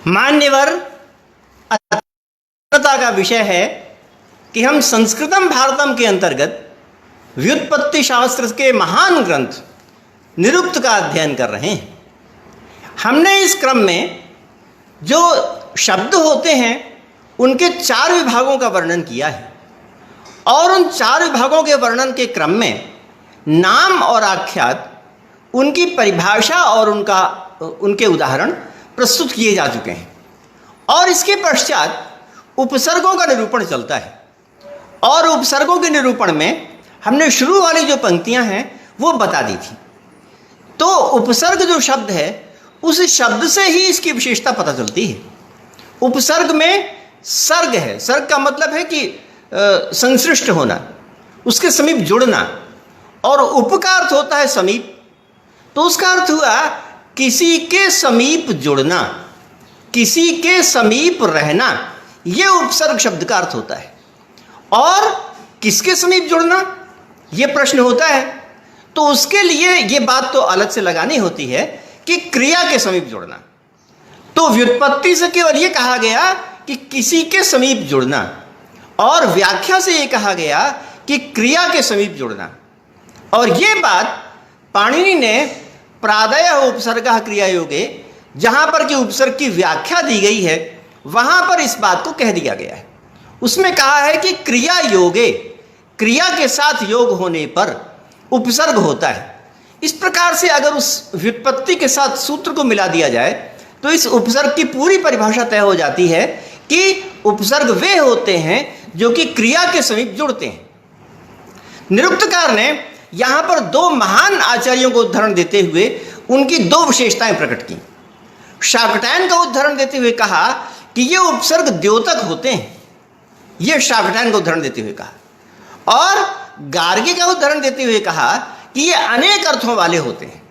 मान्यवर, अत्यंतता का विषय है कि हम संस्कृतम भारतम के अंतर्गत व्युत्पत्ति शास्त्र के महान ग्रंथ निरुक्त का अध्ययन कर रहे हैं। हमने इस क्रम में जो शब्द होते हैं उनके 4 विभागों का वर्णन किया है और उन 4 विभागों के वर्णन के क्रम में नाम और आख्यात, उनकी परिभाषा और उनके उदाहरण प्रस्तुत किए जा चुके हैं और इसके पश्चात उपसर्गों का निरूपण चलता है। और उपसर्गों के निरूपण में हमने शुरू वाली जो पंक्तियां हैं वो बता दी थी। तो उपसर्ग जो शब्द है उस शब्द से ही इसकी विशेषता पता चलती है। उपसर्ग में सर्ग है, सर्ग का मतलब है कि संश्लिष्ट होना, उसके समीप जुड़ना, और उप का अर्थ होता है समीप। तो उसका अर्थ हुआ किसी के समीप जुड़ना, किसी के समीप रहना, यह उपसर्ग शब्द का अर्थ होता है। और किसके समीप जुड़ना, यह प्रश्न होता है, तो उसके लिए यह बात तो अलग से लगानी होती है कि क्रिया के समीप जुड़ना। तो व्युत्पत्ति से केवल यह कहा गया कि किसी के समीप जुड़ना, और व्याख्या से यह कहा गया कि क्रिया के समीप जुड़ना। और यह बात पाणिनि ने प्रादयः उपसर्गः क्रिया योगे, जहां पर कि उपसर्ग की व्याख्या दी गई है वहां पर इस बात को कह दिया गया है। उसमें कहा है कि क्रिया योगे, क्रिया के साथ योग होने पर उपसर्ग होता है। इस प्रकार से अगर उस व्युत्पत्ति के साथ सूत्र को मिला दिया जाए तो इस उपसर्ग की पूरी परिभाषा तय हो जाती है कि उपसर्ग वे होते हैं जो कि क्रिया के समीप जुड़ते हैं। निरुक्तकार ने यहां पर 2 महान आचार्यों को उदाहरण देते हुए उनकी 2 विशेषताएं प्रकट की। शाकटायन का उदाहरण देते हुए कहा कि ये उपसर्ग द्योतक होते हैं, यह शाकटायन का उदाहरण देते हुए कहा, और गार्गी का उदाहरण देते हुए कहा कि ये अनेक अर्थों वाले होते हैं।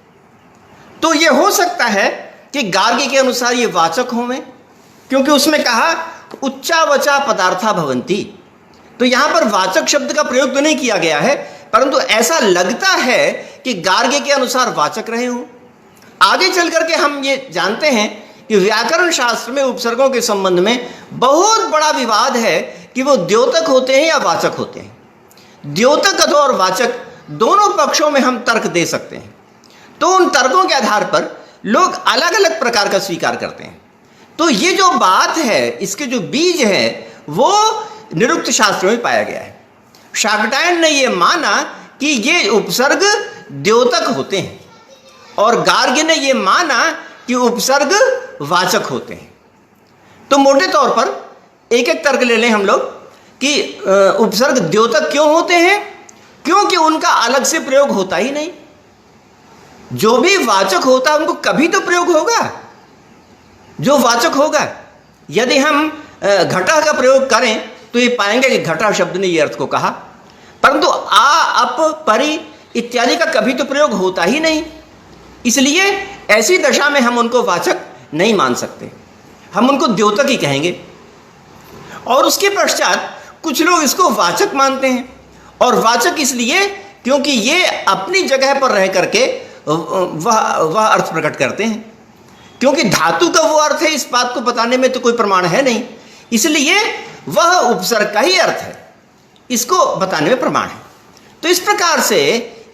तो यह हो सकता है कि गार्गी के अनुसार ये वाचक हों, क्योंकि उसमें कहा उच्चावचा पदार्था भवन्ति। तो यहां पर वाचक शब्द का प्रयोग तो नहीं किया गया है, परंतु ऐसा लगता है कि गार्गी के अनुसार वाचक रहे हों। आगे चल करके हम ये जानते हैं कि व्याकरण शास्त्र में उपसर्गों के संबंध में बहुत बड़ा विवाद है कि वो द्योतक होते हैं या वाचक होते हैं। द्योतक अथवा और वाचक दोनों पक्षों में हम तर्क दे सकते हैं। तो उन तर्कों के आधार पर लोग अलग अलग प्रकार का स्वीकार करते हैं। तो ये जो बात है, इसके जो बीज है वो निरुक्त शास्त्र में पाया गया है। शाकटायन ने यह माना कि ये उपसर्ग द्योतक होते हैं और गार्गी ने यह माना कि उपसर्ग वाचक होते हैं। तो मोटे तौर पर एक एक तर्क ले लें हम लोग कि उपसर्ग द्योतक क्यों होते हैं, क्योंकि उनका अलग से प्रयोग होता ही नहीं। जो भी वाचक होता है उनको कभी तो प्रयोग होगा जो वाचक होगा। यदि हम घटा का प्रयोग करें तो ये पाएंगे कि घटा शब्द ने ये अर्थ को कहा, परंतु आ, अप, परि इत्यादि का कभी तो प्रयोग होता ही नहीं। इसलिए ऐसी दशा में हम उनको वाचक नहीं मान सकते, हम उनको द्योतक ही कहेंगे। और उसके पश्चात कुछ लोग इसको वाचक मानते हैं, और वाचक इसलिए क्योंकि ये अपनी जगह पर रह करके वह अर्थ प्रकट करते हैं। क्योंकि धातु का वो अर्थ है, इस बात को बताने में तो कोई प्रमाण है नहीं, इसलिए वह उपसर्ग का ही अर्थ है, इसको बताने में प्रमाण है। तो इस प्रकार से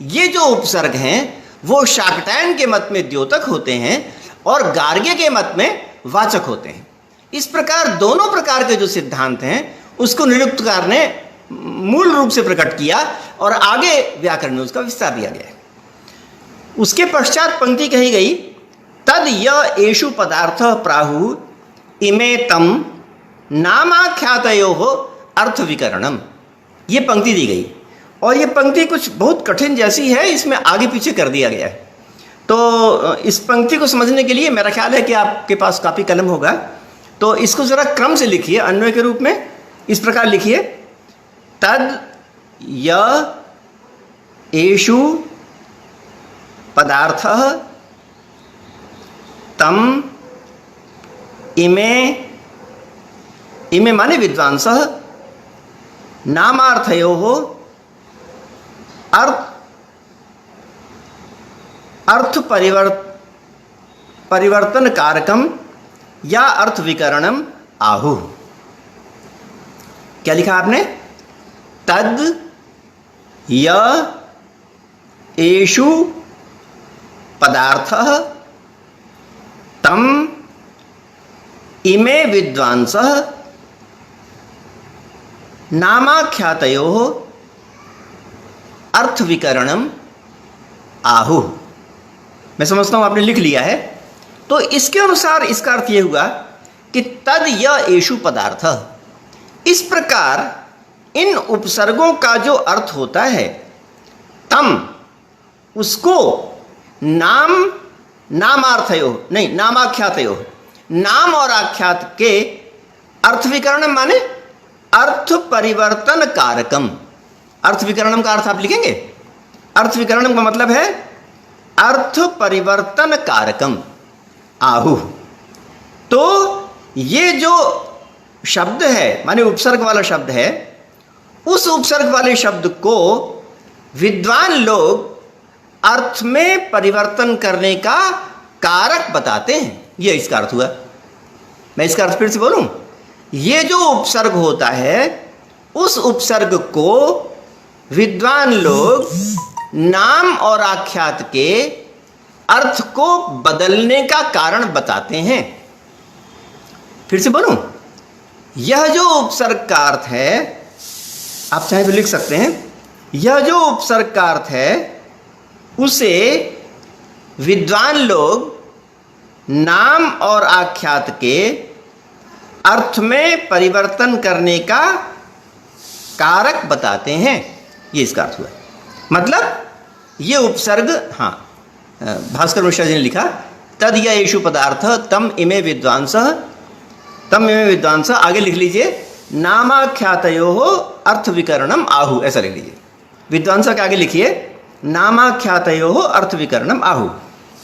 ये जो उपसर्ग हैं वो शाकटायन के मत में द्योतक होते हैं और गार्गी के मत में वाचक होते हैं। इस प्रकार दोनों प्रकार के जो सिद्धांत हैं उसको निरुक्तकार ने मूल रूप से प्रकट किया और आगे व्याकरण में उसका विस्तार दिया गया है। उसके पश्चात पंक्ति कही गई, तद य एषु पदार्थ प्राहु इमे तम नामाख्यातयोः अर्थ विकरणम। ये पंक्ति दी गई और ये पंक्ति कुछ बहुत कठिन जैसी है, इसमें आगे पीछे कर दिया गया है। तो इस पंक्ति को समझने के लिए मेरा ख्याल है कि आपके पास कापी कलम होगा, तो इसको जरा क्रम से लिखिए, अन्वय के रूप में इस प्रकार लिखिए, तद य एषु पदार्थः तम इमे माने विद्वांसः नामार्थयोः अर्थ परिवर्तन कारकम या अर्थ विकरणम आहु। क्या लिखा आपने? तद य एषु पदार्थः तम इमे विद्वांसः नामाख्यातयोः अर्थ विकरणम आहु। मैं समझता हूँ आपने लिख लिया है। तो इसके अनुसार इसका अर्थ ये हुआ कि तद य एषु पदार्थ, इस प्रकार इन उपसर्गों का जो अर्थ होता है, तम उसको नाम नामार्थयो नहीं नामाख्यातयो, नाम और आख्यात के अर्थ विकरणम माने अर्थ परिवर्तन कारकम। अर्थ विकरणम का अर्थ आप लिखेंगे? अर्थ विकरणम का मतलब है अर्थ परिवर्तन कारकम आहु। तो ये जो शब्द है माने उपसर्ग वाला शब्द है, उस उपसर्ग वाले शब्द को विद्वान लोग अर्थ में परिवर्तन करने का कारक बताते हैं। यह इसका अर्थ हुआ। मैं इसका अर्थ फिर से बोलूं, ये जो उपसर्ग होता है, उस उपसर्ग को विद्वान लोग नाम और आख्यात के अर्थ को बदलने का कारण बताते हैं। फिर से बोलूं, यह जो उपसर्ग का अर्थ है, आप चाहे तो लिख सकते हैं, यह जो उपसर्ग का अर्थ है उसे विद्वान लोग नाम और आख्यात के अर्थ में परिवर्तन करने का कारक बताते हैं। ये इसका अर्थ हुआ। मतलब ये उपसर्ग, हाँ, भास्कर मिश्रा जी ने लिखा तद य एषु पदार्थ तम इमे विद्वांसः, तम इमे विद्वांसः, आगे लिख लीजिए नामाख्यातयोः अर्थ विकरणम आहु, ऐसा लिख लीजिए। विद्वांसः के आगे लिखिए नामाख्यातयोः अर्थ विकरणम आहु।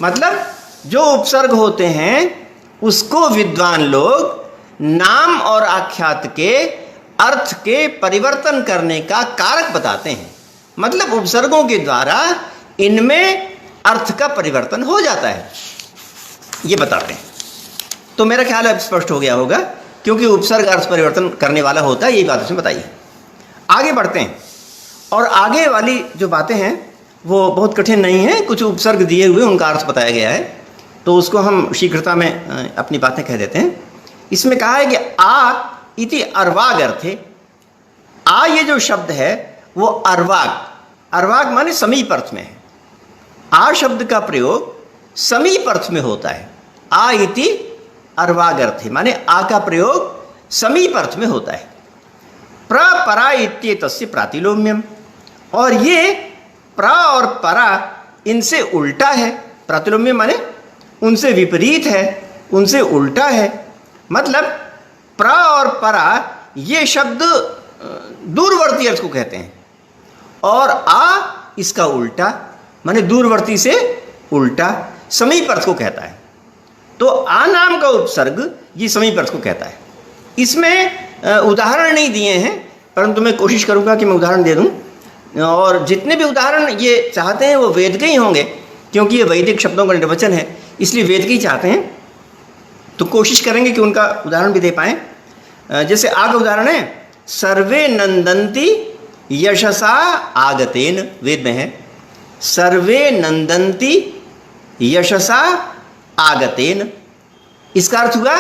मतलब जो उपसर्ग होते हैं उसको विद्वान लोग नाम और आख्यात के अर्थ के परिवर्तन करने का कारक बताते हैं। मतलब उपसर्गों के द्वारा इनमें अर्थ का परिवर्तन हो जाता है, ये बताते हैं। तो मेरा ख्याल अब स्पष्ट हो गया होगा, क्योंकि उपसर्ग अर्थ परिवर्तन करने वाला होता है, यही बात उसमें बताइए। आगे बढ़ते हैं, और आगे वाली जो बातें हैं वो बहुत कठिन नहीं है। कुछ उपसर्ग दिए हुए उनका अर्थ बताया गया है, तो उसको हम शीघ्रता में अपनी बातें कह देते हैं। इसमें कहा है कि आ इति अर्वाग अर्थे। आ ये जो शब्द है वो अर्वाग, अर्वाग माने समीप अर्थ में है। आ शब्द का प्रयोग समीप अर्थ में होता है। आ इति अर्वाग अर्थे माने आ का प्रयोग समीप अर्थ में होता है। प्र परा इत्येतस्य प्रातिलोम्यम, और ये प्र और परा इनसे उल्टा है। प्रातिलोम्यम माने उनसे विपरीत है, उनसे उल्टा है। मतलब प्र और परा ये शब्द दूरवर्ती अर्थ को कहते हैं, और आ इसका उल्टा माने दूरवर्ती से उल्टा समीप अर्थ को कहता है। तो आ नाम का उपसर्ग ये समीप अर्थ को कहता है। इसमें उदाहरण नहीं दिए हैं, परंतु मैं कोशिश करूंगा कि मैं उदाहरण दे दूं, और जितने भी उदाहरण ये चाहते हैं वो वेद के ही होंगे, क्योंकि ये वैदिक शब्दों का निर्वचन है, इसलिए वेद के ही चाहते हैं। तो कोशिश करेंगे कि उनका उदाहरण भी दे पाएं। जैसे आगे उदाहरण है सर्वे नंदन्ति यशसा आगतेन, वेद में है सर्वे नंदन्ति यशसा आगतेन। इसका अर्थ हुआ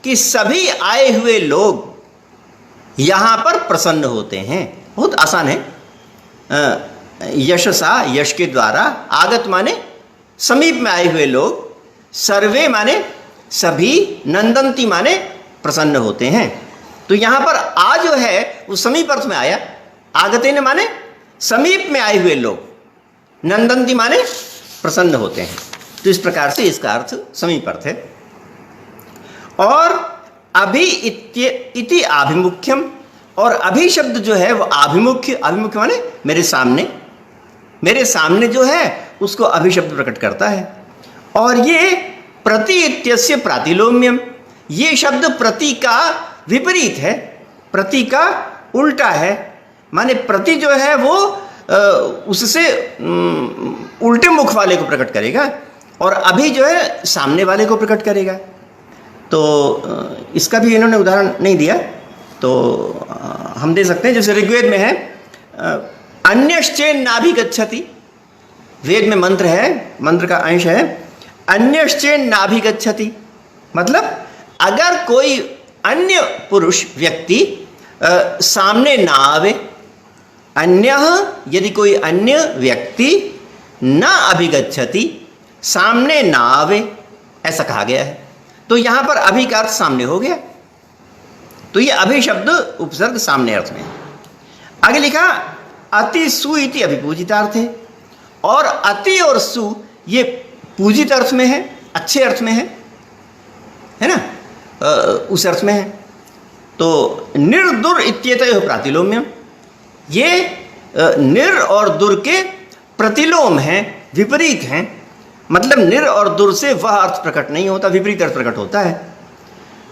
कि सभी आए हुए लोग यहाँ पर प्रसन्न होते हैं। बहुत आसान है। यशसा यश के द्वारा, आगत माने समीप में आए हुए लोग, सर्वे माने सभी, नंदन्ति माने प्रसन्न होते हैं। तो यहाँ पर आ जो है वो समीप अर्थ में आया। आगतेन माने समीप में आए हुए लोग, नंदन्ति माने प्रसन्न होते हैं। तो इस प्रकार से इसका अर्थ समीप अर्थ है। और अभि इति आभिमुख्यम, और अभि शब्द जो है वो आभिमुख्य, आभिमुख्य माने मेरे सामने, मेरे सामने जो है उसको अभि शब्द प्रकट करता है। और ये प्रति इत्यस्य प्रातिलोम्यम, ये शब्द प्रति का विपरीत है, प्रति का उल्टा है। माने प्रति जो है वो उससे उल्टे मुख वाले को प्रकट करेगा, और अभी जो है सामने वाले को प्रकट करेगा। तो इसका भी इन्होंने उदाहरण नहीं दिया, तो हम दे सकते हैं। जैसे ऋग्वेद में है अन्यश्चेन नाभिगच्छति, वेद में मंत्र है, मंत्र का अंश है अन्यश्चेन नाभिगच्छति, मतलब अगर कोई अन्य पुरुष व्यक्ति सामने ना आवे, अन्य यदि कोई अन्य व्यक्ति ना अभिगच्छति, सामने ना आवे, ऐसा कहा गया है। तो यहां पर अभि का अर्थ सामने हो गया, तो ये अभि शब्द उपसर्ग सामने अर्थ में है। आगे लिखा अति सु इति अभिपूजितार्थ है, और अति और सु ये पूजित अर्थ में है, अच्छे अर्थ में है ना, उस अर्थ में है। तो निर्दुर इत्येतयोः प्रातिलोम्यम, ये निर और दुर के प्रतिलोम हैं, विपरीत हैं। मतलब निर और दुर से वह अर्थ प्रकट नहीं होता, विपरीत अर्थ प्रकट होता है।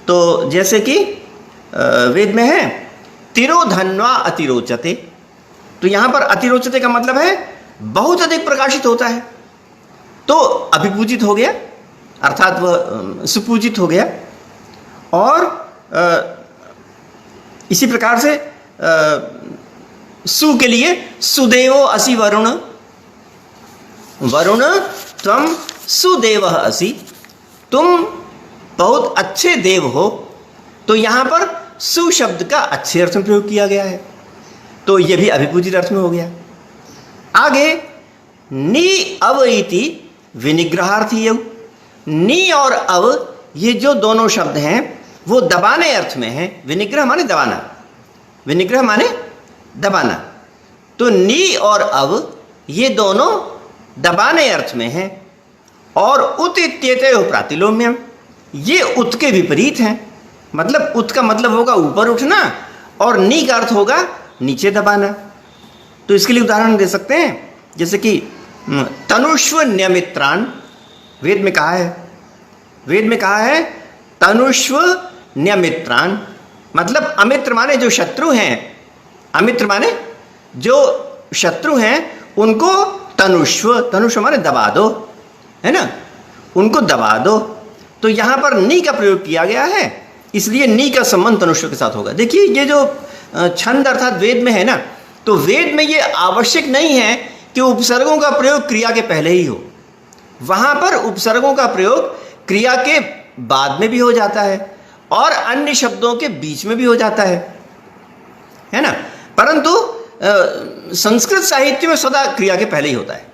तो जैसे कि वेद में है तिरोधन्वा अतिरोचते, तो यहाँ पर अतिरोचते का मतलब है बहुत अधिक प्रकाशित होता है, तो अभिपूजित हो गया, अर्थात वह सुपूजित हो गया। और इसी प्रकार से सु के लिए सुदेवो असि वरुण, वरुण त्वम सुदेव असि, तुम बहुत अच्छे देव हो। तो यहाँ पर सु शब्द का अच्छे अर्थ में प्रयोग किया गया है, तो यह भी अभिपूजित अर्थ में हो गया। आगे नी अव इति विनिग्रहार्थी, नी और अव ये जो दोनों शब्द हैं वो दबाने अर्थ में है। विनिग्रह माने दबाना, विनिग्रह माने दबाना, तो नी और अव ये दोनों दबाने अर्थ में हैं। और उत इत्येतयोः प्रातिलोम्यम, ये उत के विपरीत हैं। मतलब उत का मतलब होगा ऊपर उठना, और नी का अर्थ होगा नीचे दबाना। तो इसके लिए उदाहरण दे सकते हैं, जैसे कि तनुष्व न्यमित्रान, वेद में कहा है, वेद में कहा है तनुष्व न्यमित्रान, मतलब अमित्र माने जो शत्रु हैं, अमित्र माने जो शत्रु हैं उनको तनुष्व, तनुष्व माने दबा दो, है ना, उनको दबा दो। तो यहाँ पर नी का प्रयोग किया गया है, इसलिए नी का संबंध तनुष्व के साथ होगा। देखिए ये जो छंद अर्थात वेद में है ना, तो वेद में ये आवश्यक नहीं है कि उपसर्गों का प्रयोग क्रिया के पहले ही हो, वहाँ पर उपसर्गों का प्रयोग क्रिया के बाद में भी हो जाता है और अन्य शब्दों के बीच में भी हो जाता है ना। परंतु संस्कृत साहित्य में सदा क्रिया के पहले ही होता है।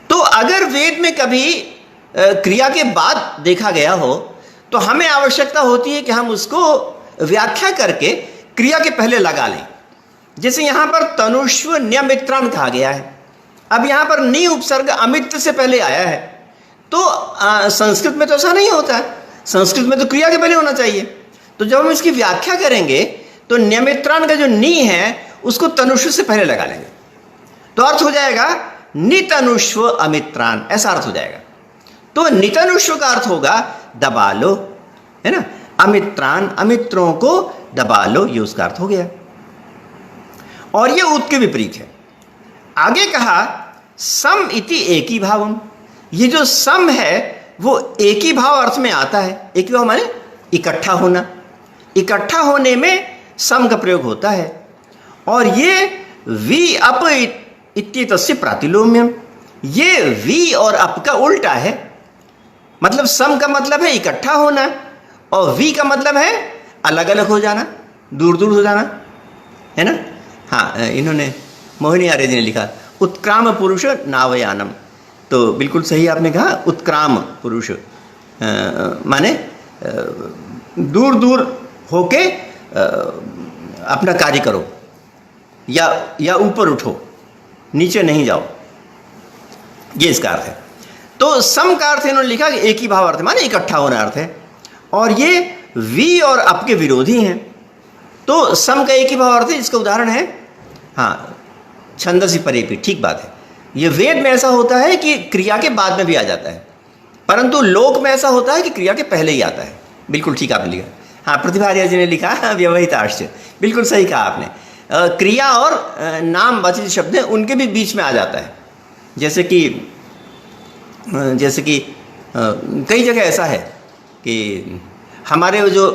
तो अगर वेद में कभी क्रिया के बाद देखा गया हो तो हमें आवश्यकता होती है कि हम उसको व्याख्या करके क्रिया के पहले लगा लें। जैसे यहाँ पर तनुष्व न्यमित्रान कहा गया है, अब यहाँ पर नी उपसर्ग अमित्र से पहले आया है, तो संस्कृत में तो ऐसा नहीं होता है, संस्कृत में तो क्रिया के पहले होना चाहिए। तो जब हम इसकी व्याख्या करेंगे तो न्यमित्रान का जो नी है उसको तनुष्व से पहले लगा लेंगे, तो अर्थ हो जाएगा नितनुष्व अमित्रान, ऐसा अर्थ हो जाएगा। तो नितनुष्व का अर्थ होगा दबा लो, है ना, अमित्रान अमित्रों को दबा लो, ये उसका अर्थ हो गया। और ये उत के विपरीत है। आगे कहा सम इति एकी भावम, ये जो सम है वो एक ही भाव अर्थ में आता है। एक ही भाव माने इकट्ठा होना, इकट्ठा होने में सम का प्रयोग होता है। और ये वी अप इत्येतस्य प्रातिलोम्यम, ये वी और अप का उल्टा है। मतलब सम का मतलब है इकट्ठा होना और वी का मतलब है अलग अलग हो जाना, दूर दूर हो जाना, है ना। हाँ, इन्होंने मोहिनी आर्य जी ने लिखा उत्क्राम पुरुष नावयानम, तो बिल्कुल सही आपने कहा। उत्क्राम पुरुष माने दूर दूर होके अपना कार्य करो, या ऊपर उठो, नीचे नहीं जाओ, ये इसका अर्थ है। तो सम का अर्थ इन्होंने लिखा कि एक ही भाव अर्थ है, माने इकट्ठा होना अर्थ है। और ये वी और अप के विरोधी हैं, तो सम का एक ही भाव अर्थ है। इसका उदाहरण है, हाँ, छंदसी परेपी, ठीक बात है। ये वेद में ऐसा होता है कि क्रिया के बाद में भी आ जाता है, परंतु लोक में ऐसा होता है कि क्रिया के पहले ही आता है। बिल्कुल ठीक आपने लिखा। हाँ, प्रतिभा आर्य जी ने लिखा व्यवहिताश्च, बिल्कुल सही कहा आपने। क्रिया और नामवाचक शब्द हैं उनके भी बीच में आ जाता है। जैसे कि कई जगह ऐसा है कि हमारे जो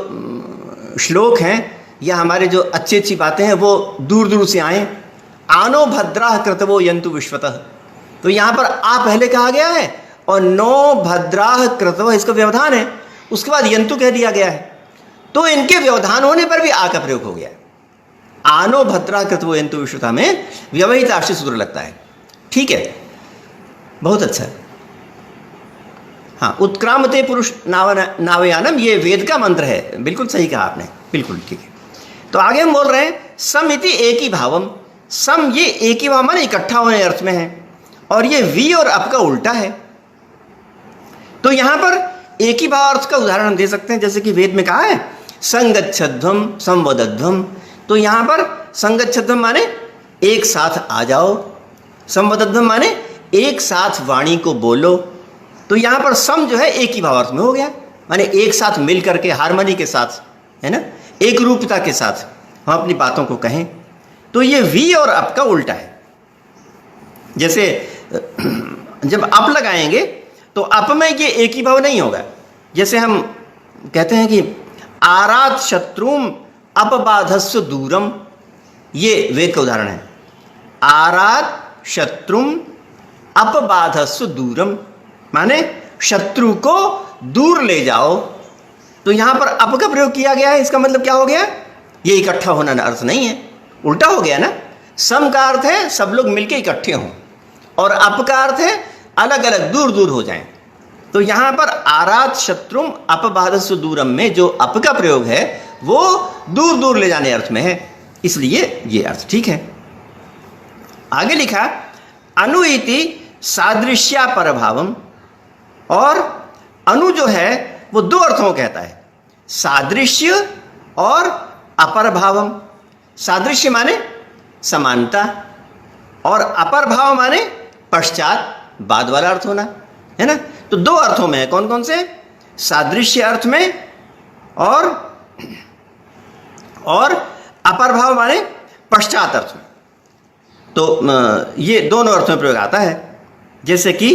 श्लोक हैं या हमारे जो अच्छी अच्छी बातें हैं वो दूर दूर से आएँ। आनो भद्रा कृतवो यंतु विश्वतः, तो यहाँ पर आ पहले कहा गया है और नो भद्राह कृतवः इसका व्यवधान है, उसके बाद यंतु कह दिया गया है, तो इनके व्यवधान होने पर भी आ का प्रयोग हो गया है। आनो भद्रा कृतवो यंतु विश्वतः में व्यवहित आश्रित सूत्र लगता है। ठीक है, बहुत अच्छा है। हाँ, उत्क्रामते पुरुष नावयानम, ये वेद का मंत्र है, बिल्कुल सही कहा आपने, बिल्कुल ठीक है। तो आगे हम बोल रहे हैं सम इति एक ही भावम। सम ये एक ही भाव माने इकट्ठा होने अर्थ में है, और ये वी और अप का उल्टा है। तो यहां पर एक ही भाव अर्थ का उदाहरण हम दे सकते हैं, जैसे कि वेद में कहा है संगच्छध्वम संवदध्वम। तो यहां पर संगच्छध्वम माने एक साथ आ जाओ, संवदध्वम माने एक साथ वाणी को बोलो। तो यहां पर सम जो है एक ही भाव अर्थ में हो गया, माने एक साथ मिल करके हारमोनी के साथ, है ना, एक रूपता के साथ हम अपनी बातों को कहें। तो ये वी और अप का उल्टा है। जैसे जब अप लगाएंगे तो अप में ये एक ही भाव नहीं होगा। जैसे हम कहते हैं कि आरात शत्रुम अपबाधस्व दूरम, ये वेद का उदाहरण है। आरात शत्रुम अपबाधस्व दूरम माने शत्रु को दूर ले जाओ। तो यहां पर अप का प्रयोग किया गया है, इसका मतलब क्या हो गया, ये इकट्ठा होना अर्थ नहीं है, उल्टा हो गया ना। सम का अर्थ है सब लोग मिलके इकट्ठे हों, और अप का अर्थ है अलग अलग दूर दूर हो जाएं। तो यहां पर आरात शत्रुम अपबाधस्व दूरम में जो अप का प्रयोग है वो दूर दूर ले जाने अर्थ में है, इसलिए ये अर्थ ठीक है। आगे लिखा अनु इति सादृश्या परभावम, और अनु जो है वो दो अर्थों कहता है, सादृश्य और अपरभावम। सादृश्य माने समानता, और अपरभाव माने पश्चात, बाद वाला अर्थ होना, है ना। तो दो अर्थों में है, कौन कौन से, सादृश्य अर्थ में और अपरभाव माने पश्चात अर्थ में। तो ये दोनों अर्थों में प्रयोग आता है। जैसे कि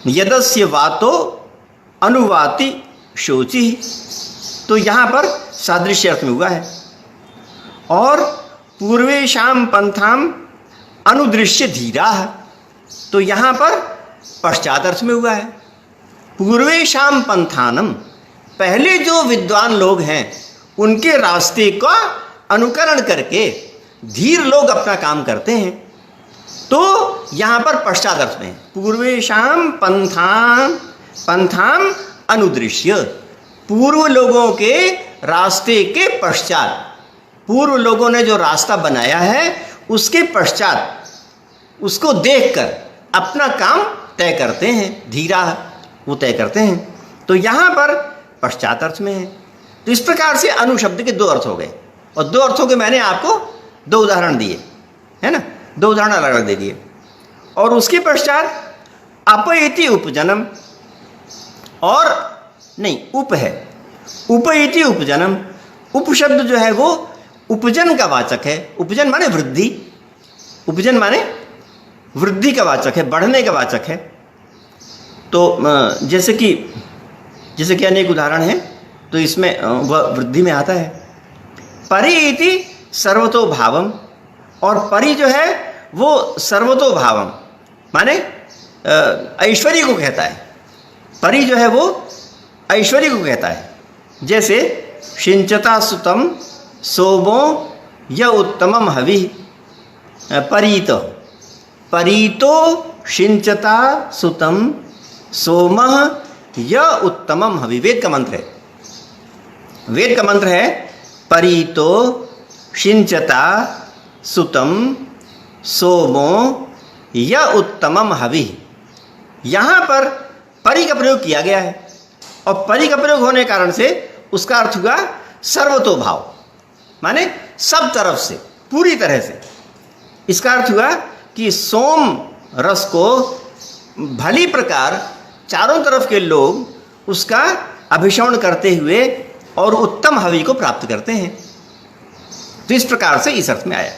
यदस्य वातो अनुवाति शोचि, तो यहाँ पर सादृश्य अर्थ में हुआ है। और पूर्वेशाम पंथाम अनुदृश्य धीरा, तो यहाँ पर पश्चात अर्थ में हुआ है। पूर्वेशाम पंथानम, पहले जो विद्वान लोग हैं उनके रास्ते का अनुकरण करके धीर लोग अपना काम करते हैं, तो यहाँ पर पश्चात अर्थ में है। पूर्वेशाम पंथाम अनुदृश्य, पूर्व लोगों के रास्ते के पश्चात, पूर्व लोगों ने जो रास्ता बनाया है उसके पश्चात उसको देखकर अपना काम तय करते हैं, धीरा वो तय करते हैं। तो यहाँ पर पश्चात अर्थ में है। तो इस प्रकार से अनु शब्द के दो अर्थ हो गए, और दो अर्थों के मैंने आपको दो उदाहरण दिए, है ना, दो उदाहरण अलग अलग दे दिए। और उसके पश्चात अप इति उपजनम, और नहीं उप है, उप इति उपजनम। उप शब्द जो है वो उपजन का वाचक है। उपजन माने वृद्धि, उपजन माने वृद्धि का वाचक है, बढ़ने का वाचक है। तो जैसे कि अनेक उदाहरण हैं, तो इसमें वह वृद्धि में आता है। परि इति सर्वतो भावम, और परि जो है वो सर्वतो भावम माने ऐश्वर्य को कहता है। परि जो है वो ऐश्वर्य को कहता है। जैसे शिंचता सुतम सोमो य उत्तमम हवि, परीतो शिंचता सुतम सोमः य उत्तमम हवि, वेद का मंत्र है। वेद का मंत्र है परीतो शिंचता सुतम सोमो य उत्तमम हवि। यहाँ पर परि का प्रयोग किया गया है, और परि का प्रयोग होने के कारण से उसका अर्थ हुआ सर्वतो भाव, माने सब तरफ से, पूरी तरह से। इसका अर्थ हुआ कि सोम रस को भली प्रकार चारों तरफ के लोग उसका अभिषेक करते हुए और उत्तम हवि को प्राप्त करते हैं। तो इस प्रकार से इस अर्थ में आया।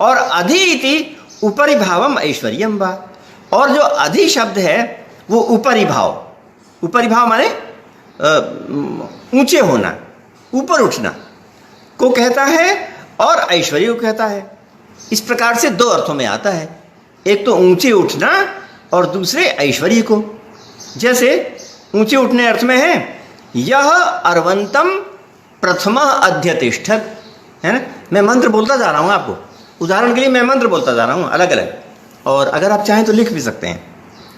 और अधि इति उपरि भावम ऐश्वर्यम वा, और जो अधि शब्द है वो उपरि भाव ऊपरी भाव माने ऊंचे होना, ऊपर उठना को कहता है और ऐश्वर्य को कहता है। इस प्रकार से दो अर्थों में आता है, एक तो ऊंचे उठना और दूसरे ऐश्वर्य को। जैसे ऊंचे उठने अर्थ में है यह अर्वंतम प्रथम अध्यतिष्ठत, है ना। मैं मंत्र बोलता जा रहा हूँ आपको, उदाहरण के लिए मैं मंत्र बोलता जा रहा हूँ अलग अलग, और अगर आप चाहें तो लिख भी सकते हैं।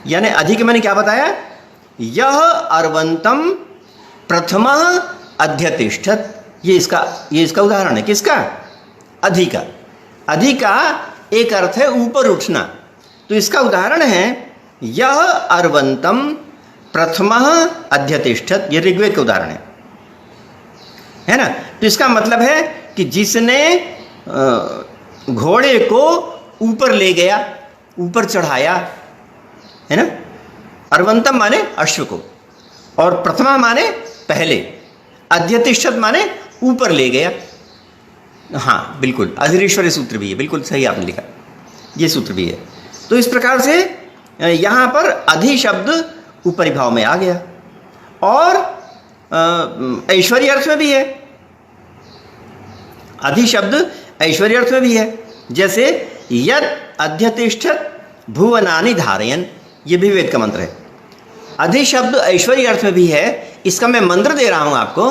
यानी अधिक मैंने क्या बताया, यह अर्वंतम प्रथम अध्यतिष्ठत, ये इसका उदाहरण है। किसका? अधिका। अधिका एक अर्थ है ऊपर उठना, तो इसका उदाहरण है यह अर्वंतम प्रथम अध्यतिष्ठत, ये ऋग्वेद का उदाहरण है ना। तो इसका मतलब है कि जिसने घोड़े को ऊपर ले गया, ऊपर चढ़ाया, है ना। अर्वंतम माने अश्व को, और प्रथमा माने पहले, अध्यतिष्ठत माने ऊपर ले गया। हाँ बिल्कुल, अधीरेश्वरी सूत्र भी है, बिल्कुल सही आपने लिखा, ये सूत्र भी है। तो इस प्रकार से यहाँ पर अधि शब्द ऊपरी भाव में आ गया, और ऐश्वर्य अर्थ में भी है। अधि शब्द ऐश्वर्य अर्थ में भी है। जैसे यद अध्यतिष्ठत भुवनानि धारयन, ये भी वेद का मंत्र है। अधि शब्द ऐश्वर्य अर्थ में भी है, इसका मैं मंत्र दे रहा हूं आपको।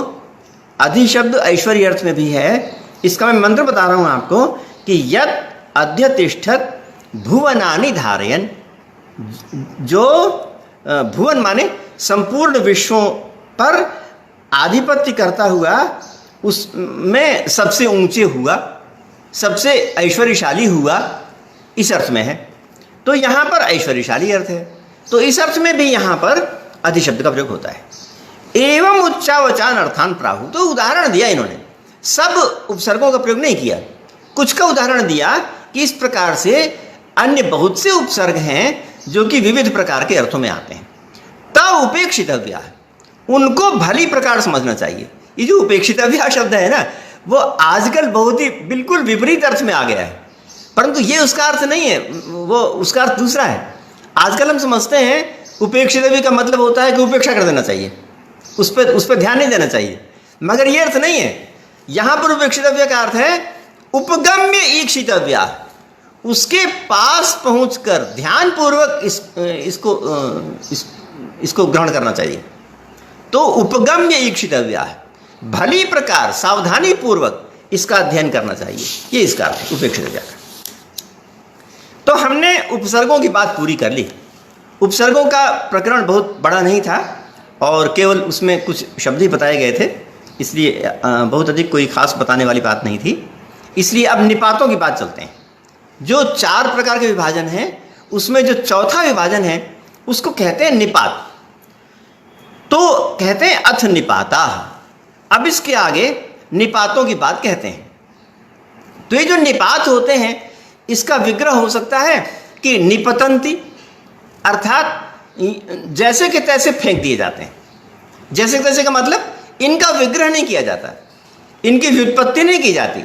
अधि शब्द ऐश्वर्य अर्थ में भी है, इसका मैं मंत्र बता रहा हूं आपको कि यद अध्यतिष्ठत भुवनानि धारयन, जो भुवन माने संपूर्ण विश्वों पर आधिपत्य करता हुआ, उसमें सबसे ऊंचे हुआ, सबसे ऐश्वर्यशाली हुआ, इस अर्थ में है। तो यहाँ पर ऐश्वर्यशाली अर्थ है, तो इस अर्थ में भी यहाँ पर अधि शब्द का प्रयोग होता है। एवं उच्चावचान अर्थान प्राहु, तो उदाहरण दिया इन्होंने, सब उपसर्गों का प्रयोग नहीं किया, कुछ का उदाहरण दिया कि इस प्रकार से अन्य बहुत से उपसर्ग हैं जो कि विविध प्रकार के अर्थों में आते हैं। तब उपेक्षितव्या, उनको भली प्रकार समझना चाहिए। ये जो उपेक्षितव्या शब्द है ना, वो आजकल बहुत ही बिल्कुल विपरीत अर्थ में आ गया है, परंतु ये उसका अर्थ नहीं है, वो उसका अर्थ दूसरा है। आजकल हम समझते हैं उपेक्षितव्य का मतलब होता है कि उपेक्षा कर देना चाहिए, उस पर ध्यान नहीं देना चाहिए, मगर ये अर्थ नहीं है। यहाँ पर उपेक्षितव्य का अर्थ है उपगम्य ईक्षितव्या, उसके पास पहुंचकर ध्यानपूर्वक इसको ग्रहण करना चाहिए। तो उपगम्य ईक्षितव्या, भली प्रकार सावधानी पूर्वक इसका अध्ययन करना चाहिए, ये इसका अर्थ है उपेक्षितव्या का। तो हमने उपसर्गों की बात पूरी कर ली। उपसर्गों का प्रकरण बहुत बड़ा नहीं था और केवल उसमें कुछ शब्द ही बताए गए थे, इसलिए बहुत अधिक कोई खास बताने वाली बात नहीं थी। इसलिए अब निपातों की बात चलते हैं। जो 4 प्रकार के विभाजन हैं, उसमें जो चौथा विभाजन है उसको कहते हैं निपात। तो कहते हैं अथ निपाता। अब इसके आगे निपातों की बात कहते हैं। तो ये जो निपात होते हैं, इसका विग्रह हो सकता है कि निपतंती, अर्थात जैसे के तैसे फेंक दिए जाते हैं। जैसे के तैसे का मतलब इनका विग्रह नहीं किया जाता, इनकी व्युत्पत्ति नहीं की जाती,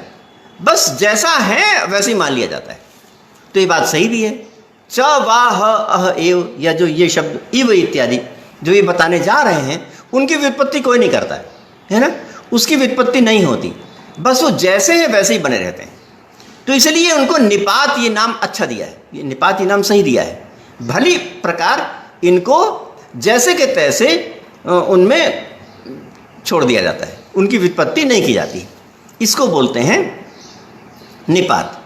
बस जैसा है वैसे ही मान लिया जाता है। तो ये बात सही भी है। च वा ह अह एव, या जो ये शब्द इव इत्यादि जो ये बताने जा रहे हैं, उनकी व्युत्पत्ति कोई नहीं करता है ना, उसकी व्युत्पत्ति नहीं होती, बस वो जैसे हैं वैसे ही बने रहते हैं। तो इसलिए उनको निपात ये नाम अच्छा दिया है, ये निपात ये नाम सही दिया है। भली प्रकार इनको जैसे के तैसे उनमें छोड़ दिया जाता है, उनकी व्युत्पत्ति नहीं की जाती, इसको बोलते हैं निपात।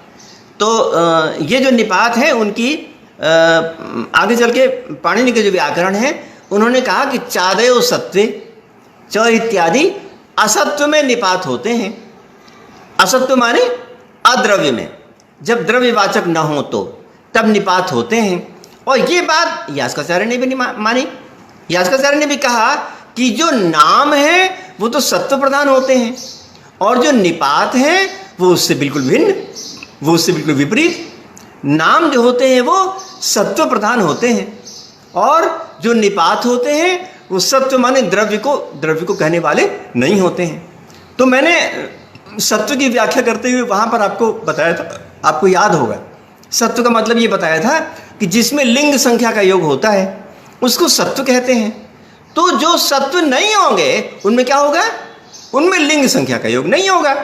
तो ये जो निपात है उनकी आगे चल के पाणिनि के जो व्याकरण है, उन्होंने कहा कि चादयो सत्वे, च इत्यादि असत्व में निपात होते हैं। असत्व माने अद्रव्य में, जब द्रव्यवाचक न हो तो तब निपात होते हैं। और ये बात यास्काचार्य ने भी मानी। यास्काचार्य ने भी कहा कि जो नाम है वो तो सत्व प्रधान होते हैं, और जो निपात है वो उससे बिल्कुल भिन्न, वो उससे बिल्कुल विपरीत। नाम जो होते हैं वो सत्व प्रधान होते हैं, और जो निपात होते हैं वो सत्व माने द्रव्य को कहने वाले नहीं होते हैं। तो मैंने सत्व की व्याख्या करते हुए वहाँ पर आपको बताया था, आपको याद होगा, सत्व का मतलब ये बताया था कि जिसमें लिंग संख्या का योग होता है उसको सत्व कहते हैं। तो जो सत्व नहीं होंगे उनमें क्या होगा? उनमें लिंग संख्या का योग नहीं होगा।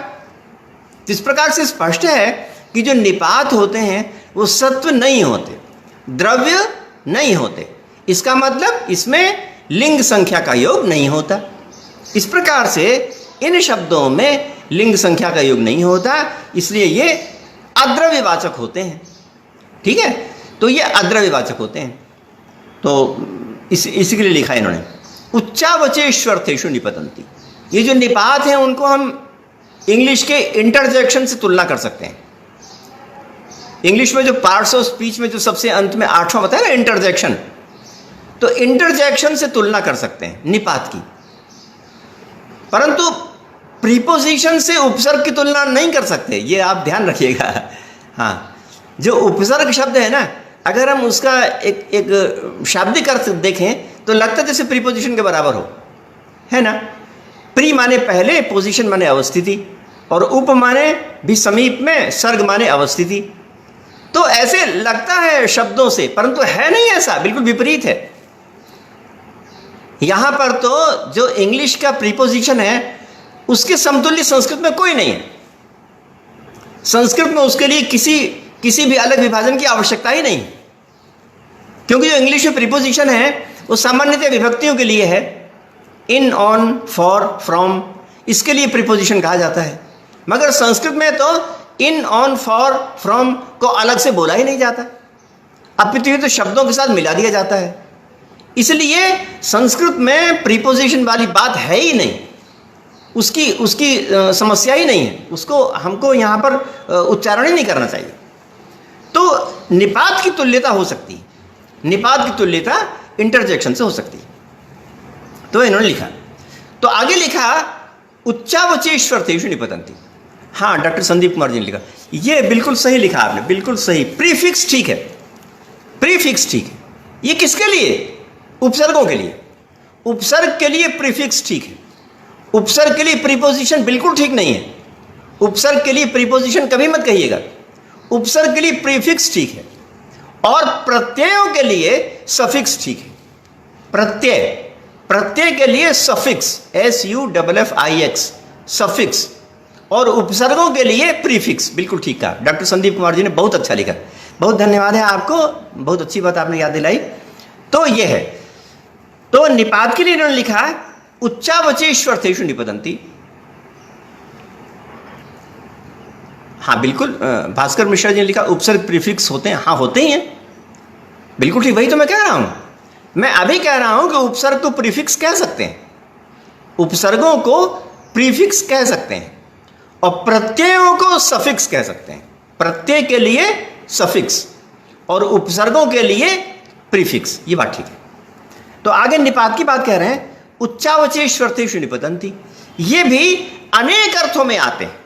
इस प्रकार से स्पष्ट है कि जो निपात होते हैं वो सत्व नहीं होते, द्रव्य नहीं होते। इसका मतलब इसमें लिंग संख्या का योग नहीं होता। इस प्रकार से इन शब्दों में लिंग संख्या का योग नहीं होता, इसलिए ये अद्रव्यवाचक होते हैं। ठीक है, तो ये अद्रव्यवाचक होते हैं। तो इसी के लिए लिखा है इन्होंने, उच्चावचेष्वर्थेषु निपतन्ति। ये जो निपात हैं उनको हम इंग्लिश के इंटरजेक्शन से तुलना कर सकते हैं। इंग्लिश में जो पार्ट्स ऑफ स्पीच में जो सबसे अंत में 8वां बताया ना, इंटरजेक्शन, तो इंटरजेक्शन से तुलना कर सकते हैं निपात की। परंतु प्रीपोजिशन से उपसर्ग की तुलना नहीं कर सकते, ये आप ध्यान रखिएगा। हाँ, जो उपसर्ग शब्द है ना, अगर हम उसका एक शाब्दिक अर्थ देखें तो लगता है जैसे प्रीपोजिशन के बराबर हो, है ना। प्री माने पहले, पोजीशन माने अवस्थिति, और उप माने भी समीप में, सर्ग माने अवस्थिति। तो ऐसे लगता है शब्दों से, परंतु है नहीं ऐसा, बिल्कुल विपरीत है। यहां पर तो जो इंग्लिश का प्रीपोजिशन है उसके समतुल्य संस्कृत में कोई नहीं है। संस्कृत में उसके लिए किसी भी अलग विभाजन की आवश्यकता ही नहीं, क्योंकि जो इंग्लिश में प्रीपोजिशन है वो सामान्यतः विभक्तियों के लिए है। इन, ऑन, फॉर, फ्रॉम, इसके लिए प्रीपोजिशन कहा जाता है। मगर संस्कृत में तो इन, ऑन, फॉर, फ्रॉम को अलग से बोला ही नहीं जाता, अपितु तो शब्दों के साथ मिला दिया जाता है। इसलिए संस्कृत में प्रीपोजिशन वाली बात है ही नहीं, उसकी समस्या ही नहीं है, उसको हमको यहाँ पर उच्चारण ही नहीं करना चाहिए। तो निपात की तुल्यता हो सकती है, निपात की तुल्यता इंटरजेक्शन से हो सकती है। तो इन्होंने लिखा, तो आगे लिखा उच्चावचेष्वर्थेषु निपतन्ति। हाँ, डॉक्टर संदीप कुमार जी ने लिखा, ये बिल्कुल सही लिखा आपने, बिल्कुल सही। प्रीफिक्स ठीक है, प्रीफिक्स ठीक है। ये किसके लिए? उपसर्गों के लिए। उपसर्ग के लिए प्रीफिक्स ठीक है, उपसर्ग के लिए प्रीपोजिशन बिल्कुल ठीक नहीं है। उपसर्ग के लिए प्रीपोजिशन कभी मत कहिएगा, उपसर्ग के लिए प्रीफिक्स ठीक है। और प्रत्ययों के लिए सफिक्स ठीक है। प्रत्यय के लिए सफिक्स, SUFFIX, सफिक्स, और उपसर्गों के लिए प्रीफिक्स, बिल्कुल ठीक कहा। डॉक्टर संदीप कुमार जी ने बहुत अच्छा लिखा, बहुत धन्यवाद है आपको, बहुत अच्छी बात आपने याद दिलाई। तो ये है, तो निपात के लिए इन्होंने लिखा उच्चावचेष्वर्थेषु निपतन्ति। हाँ बिल्कुल, भास्कर मिश्रा जी ने लिखा उपसर्ग प्रीफिक्स होते हैं। हाँ होते ही हैं, बिल्कुल ठीक, वही तो मैं कह रहा हूं। मैं अभी कह रहा हूं कि उपसर्ग को प्रीफिक्स कह सकते हैं, उपसर्गों को प्रीफिक्स कह सकते हैं, और प्रत्ययों को सफिक्स कह सकते हैं। प्रत्यय के लिए सफिक्स और उपसर्गों के लिए प्रीफिक्स, ये बात ठीक है। तो आगे निपात की बात कह रहे हैं, उच्चावचेष्वर्थेषु निपतन्ति। ये भी अनेक अर्थों में आते हैं,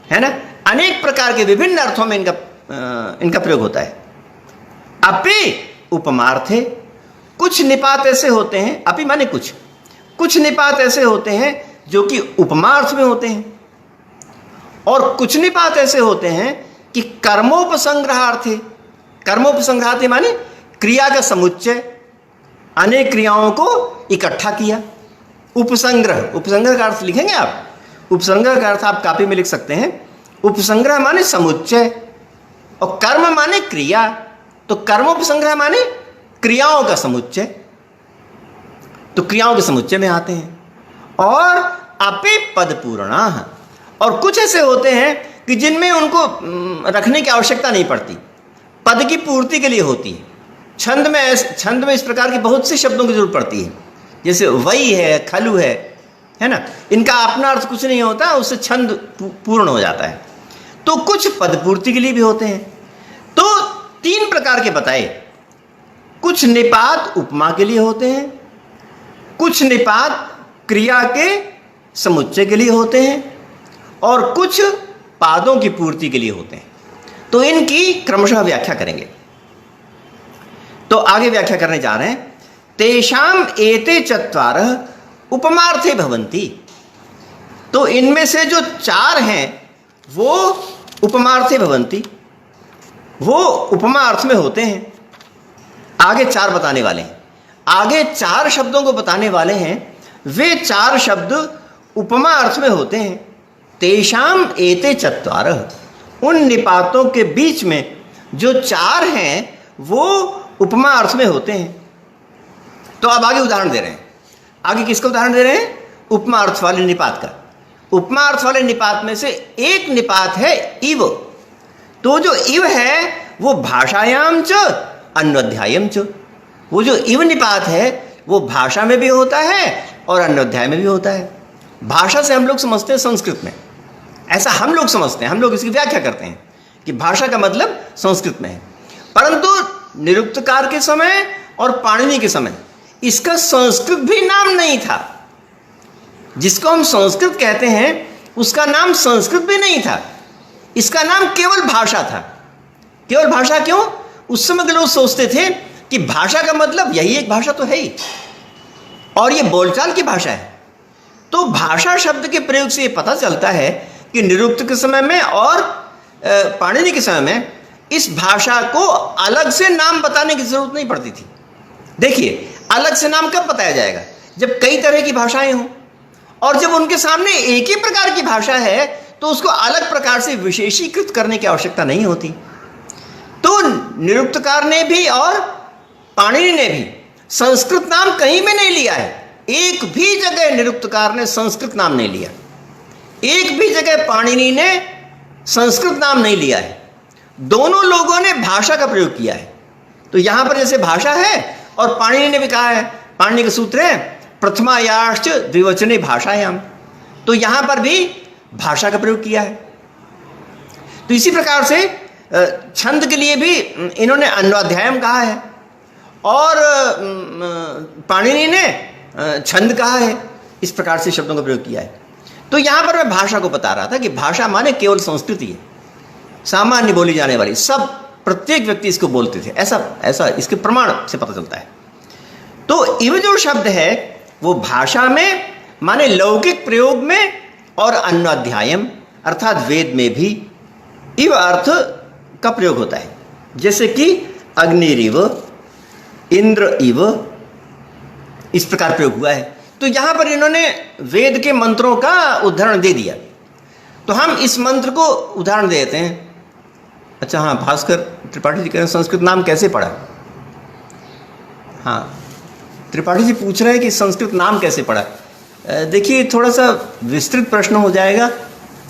है ना, अनेक प्रकार के विभिन्न अर्थों में इनका प्रयोग होता है। अपि उपमार्थे, कुछ निपात ऐसे होते हैं, अपि माने कुछ निपात ऐसे होते हैं जो कि उपमार्थ में होते हैं, और कुछ निपात ऐसे होते हैं कि कर्मोपसंग्रहार्थे। कर्मोपसंग्रहार्थे माने क्रिया का समुच्चय, अनेक क्रियाओं को इकट्ठा किया। उपसंग्रह, उपसंग्रह का अर्थ लिखेंगे आप, उपसंग्रह का अर्थ आप कॉपी में लिख सकते हैं। उपसंग्रह माने समुच्चय, और कर्म माने क्रिया, तो कर्मोपसंग्रह माने क्रियाओं का समुच्चय, तो क्रियाओं के समुच्चय में आते हैं। और अपि पद पूर्णा, और कुछ ऐसे होते हैं कि जिनमें उनको रखने की आवश्यकता नहीं पड़ती, पद की पूर्ति के लिए होती है। छंद में इस प्रकार के बहुत से शब्दों की जरूरत पड़ती है, जैसे वही है, खलु है ना, इनका अपना अर्थ कुछ नहीं होता, उससे छंद पूर्ण हो जाता है। तो कुछ पद पूर्ति के लिए भी होते हैं। तो 3 प्रकार के बताए, कुछ निपात उपमा के लिए होते हैं, कुछ निपात क्रिया के समुच्चय के लिए होते हैं, और कुछ पादों की पूर्ति के लिए होते हैं। तो इनकी क्रमशः व्याख्या करेंगे। तो आगे व्याख्या करने जा रहे हैं, तेषाम एते चत्वारः उपमार्थे भवन्ति। तो इनमें से जो 4 हैं वो उपमार्थे भवन्ति, वो उपमा अर्थ में होते हैं। आगे 4 बताने वाले हैं। आगे 4 शब्दों को बताने वाले हैं। वे 4 शब्द उपमा अर्थ में होते हैं। तेषाम एते चत्वारः, उन निपातों के बीच में जो 4 हैं वो उपमा अर्थ में होते हैं। तो अब आगे उदाहरण दे रहे हैं। आगे किसका उदाहरण दे रहे हैं? उपमा अर्थ वाले निपात का। उपमा अर्थ वाले निपात में से एक निपात है इव। तो जो इव है वो भाषायाम च अन्वध्यायम च, वो जो इव निपात है वो भाषा में भी होता है और अन्वध्याय में भी होता है। भाषा से हम लोग समझते हैं संस्कृत में, ऐसा हम लोग समझते हैं, हम लोग इसकी व्याख्या करते हैं कि भाषा का मतलब संस्कृत में है। परंतु निरुक्तकार के समय और पाणिनि के समय इसका संस्कृत भी नाम नहीं था। जिसको हम संस्कृत कहते हैं उसका नाम संस्कृत भी नहीं था, इसका नाम केवल भाषा था। केवल भाषा क्यों? उस समय के लोग सोचते थे कि भाषा का मतलब यही एक भाषा तो है ही, और ये बोलचाल की भाषा है। तो भाषा शब्द के प्रयोग से ये पता चलता है कि निरुक्त के समय में और पाणिनि के समय में इस भाषा को अलग से नाम बताने की जरूरत नहीं पड़ती थी। देखिए, अलग से नाम कब बताया जाएगा? जब कई तरह की भाषाएं हों, और जब उनके सामने एक ही प्रकार की भाषा है तो उसको अलग प्रकार से विशेषीकृत करने की आवश्यकता नहीं होती। तो निरुक्तकार ने भी और पाणिनि ने भी संस्कृत नाम कहीं भी नहीं लिया है। एक भी जगह निरुक्तकार ने संस्कृत नाम नहीं लिया, एक भी जगह पाणिनि ने संस्कृत नाम नहीं लिया है। दोनों लोगों ने भाषा का प्रयोग किया है। तो यहां पर जैसे भाषा है और पाणिनि ने भी कहा है, पाणिनि का सूत्र है प्रथमायाश्च द्विवचने भाषायाम, तो यहां पर भी भाषा का प्रयोग किया है। तो इसी प्रकार से छंद के लिए भी इन्होंने अन्वाध्यायम कहा है और पाणिनि ने छंद कहा है। इस प्रकार से शब्दों का प्रयोग किया है। तो यहां पर मैं भाषा को बता रहा था कि भाषा माने केवल संस्कृति है, सामान्य बोली जाने वाली, सब प्रत्येक व्यक्ति इसको बोलते थे, ऐसा इसके प्रमाण से पता चलता है। तो इव जो शब्द है वो भाषा में माने लौकिक प्रयोग में और अन्वाध्यायम अर्थात वेद में भी इव अर्थ का प्रयोग होता है। जैसे कि अग्निरिव, इंद्र इव, इस प्रकार प्रयोग हुआ है। तो यहां पर इन्होंने वेद के मंत्रों का उदाहरण दे दिया। तो हम इस मंत्र को उदाहरण देते हैं। अच्छा, हाँ, भास्कर त्रिपाठी जी कह रहे हैं संस्कृत नाम कैसे पढ़ा? हाँ, त्रिपाठी जी पूछ रहे हैं कि संस्कृत नाम कैसे पढ़ा। देखिए, थोड़ा सा विस्तृत प्रश्न हो जाएगा।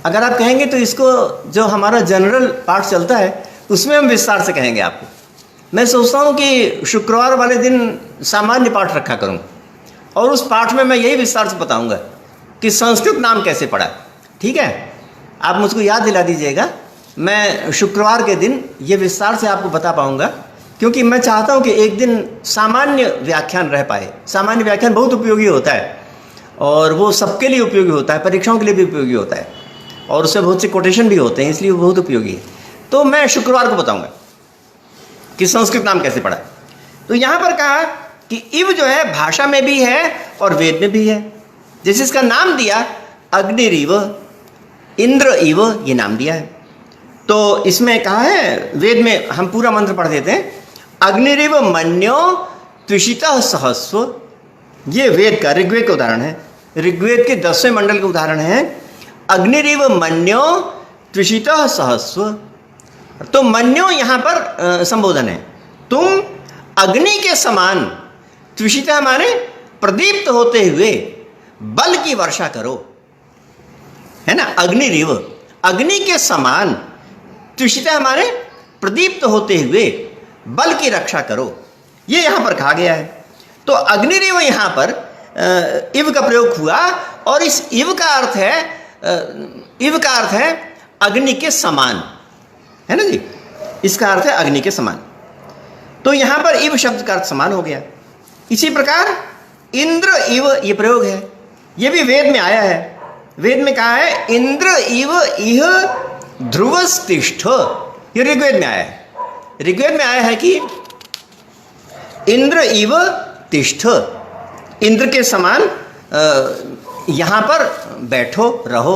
अगर आप कहेंगे तो इसको जो हमारा जनरल पाठ चलता है उसमें हम विस्तार से कहेंगे आपको। मैं सोचता हूँ कि शुक्रवार वाले दिन सामान्य पाठ रखा करूँ और उस पाठ में मैं यही विस्तार से बताऊँगा कि संस्कृत नाम कैसे पढ़ा। ठीक है, आप मुझको याद दिला दीजिएगा, मैं शुक्रवार के दिन ये विस्तार से आपको बता पाऊँगा, क्योंकि मैं चाहता हूँ कि एक दिन सामान्य व्याख्यान रह पाए। सामान्य व्याख्यान बहुत उपयोगी होता है और वो सबके लिए उपयोगी होता है, परीक्षाओं के लिए भी उपयोगी होता है और उससे बहुत से कोटेशन भी होते हैं, इसलिए वो बहुत उपयोगी है। तो मैं शुक्रवार को बताऊँगा कि संस्कृत नाम कैसे पढ़ा। तो यहाँ पर कहा कि इव जो है भाषा में भी है और वेद में भी है। जैसे इसका नाम दिया अग्निरिव, इंद्र इव, ये नाम दिया है। तो इसमें कहा है, वेद में हम पूरा मंत्र पढ़ देते हैं। अग्निरिव मन्यो त्विषितः सहस्व, ये वेद का ऋग्वेद का उदाहरण है। ऋग्वेद के 10वें मंडल का उदाहरण है। अग्निरिव मन्यो त्विषितः सहस्व। तो मन्यो यहाँ पर संबोधन है, तुम अग्नि के समान, त्विषितः माने प्रदीप्त होते हुए, बल की वर्षा करो, है ना। अग्निरिव, अग्नि के समान, त्विषितः माने प्रदीप्त होते हुए, बल की रक्षा करो, ये यहाँ पर कहा गया है। तो अग्निरिव यहाँ पर इव का प्रयोग हुआ और इस इव का अर्थ है अग्नि के समान, है ना जी। इसका अर्थ है अग्नि के समान। तो यहाँ पर इव शब्द का अर्थ समान हो गया। इसी प्रकार इंद्र इव ये प्रयोग है, ये भी वेद में आया है। वेद में कहा है इंद्र इव इह ध्रुवस्तिष्ठ, ये ऋग्वेद में आया है। ऋग्वेद में आया है कि इंद्र इव तिष्ठ, इंद्र के समान यहाँ पर बैठो रहो।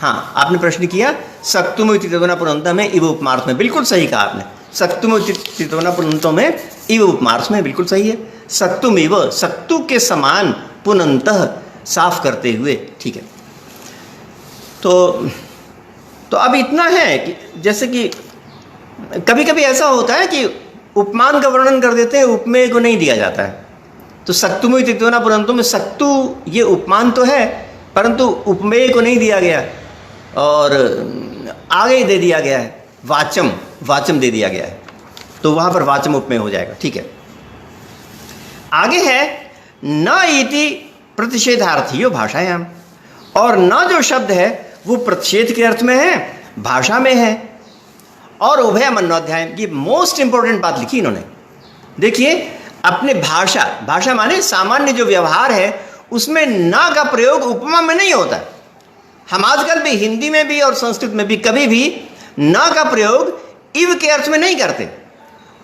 हाँ, आपने प्रश्न किया सक्तुम इति तदुना पुनन्त में इव उपमार्थ में, बिल्कुल सही कहा आपने। सक्तुम चितवना पुनंतों में इव उपमार्थ में बिल्कुल सही है। सक्तुम इव, सक्तु के समान, पुनंतः साफ करते हुए, ठीक है। तो अब इतना है कि जैसे कि कभी कभी ऐसा होता है कि उपमान का वर्णन कर देते हैं, उपमेय को नहीं दिया जाता है। तो सक्तुम चितवना पुनंतों में सक्तु ये उपमान तो है, परंतु उपमेय को नहीं दिया गया और आगे दे दिया गया है, वाचम दे दिया गया है, तो वहां पर वाचम उपमेय हो जाएगा, ठीक है। आगे है न इति प्रतिषेधार्थी भाषायाम, और न जो शब्द है वो प्रतिषेध के अर्थ में है, भाषा में है। और उभयम अन्योध्याय, ये मोस्ट इंपॉर्टेंट बात लिखी इन्होंने। देखिए, अपने भाषा माने सामान्य जो व्यवहार है उसमें न का प्रयोग उपमा में नहीं होता। हम आजकल भी हिंदी में भी और संस्कृत में भी कभी भी न का प्रयोग इव के अर्थ में नहीं करते,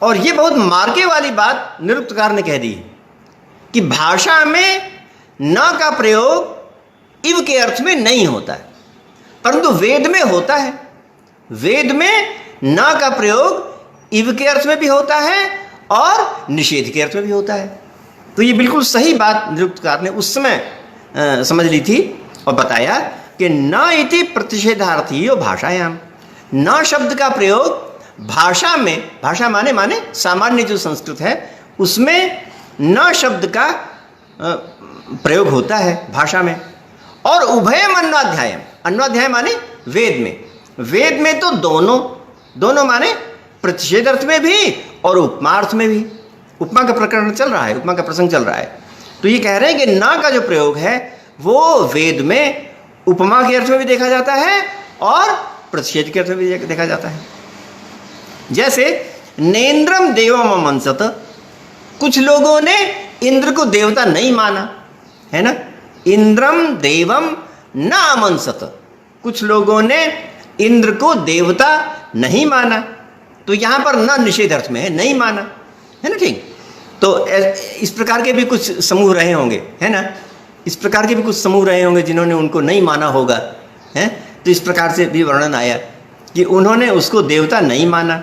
और ये बहुत मार्के वाली बात निरुक्तकार ने कह दी कि भाषा में न का प्रयोग इव के अर्थ में नहीं होता है, परंतु वेद में होता है। वेद में न का प्रयोग इव के अर्थ में भी होता है और निषेध के अर्थ में भी होता है। तो ये बिल्कुल सही बात निरुक्तकार ने उस समय समझ ली थी और बताया कि न इति प्रतिषेधार्थी भाषायाम, न शब्द का प्रयोग भाषा में, भाषा माने सामान्य जो संस्कृत है उसमें न शब्द का प्रयोग होता है भाषा में। और उभयम अन्वाध्यायम, अन्वाध्याय माने वेद में तो दोनों माने प्रतिषेध अर्थ में भी और उपमार्थ में भी। उपमा का प्रकरण चल रहा है, उपमा का प्रसंग चल रहा है, तो ये कह रहे हैं कि न का जो प्रयोग है वो वेद में उपमा के अर्थ में भी देखा जाता है और प्रतिषेध के अर्थ में भी देखा जाता है। जैसे नेन्द्रम देवम अमंसत, कुछ लोगों ने इंद्र को देवता नहीं माना है ना, इंद्रम देवम न अमंसत, कुछ लोगों ने इंद्र को देवता नहीं माना, तो यहां पर न निषेध अर्थ में है, नहीं माना, है ना, ठीक। तो इस प्रकार के भी कुछ समूह रहे होंगे, है ना, इस प्रकार के भी कुछ समूह रहे होंगे जिन्होंने उनको नहीं माना होगा, है। तो इस प्रकार से भी वर्णन आया कि उन्होंने उसको देवता नहीं माना।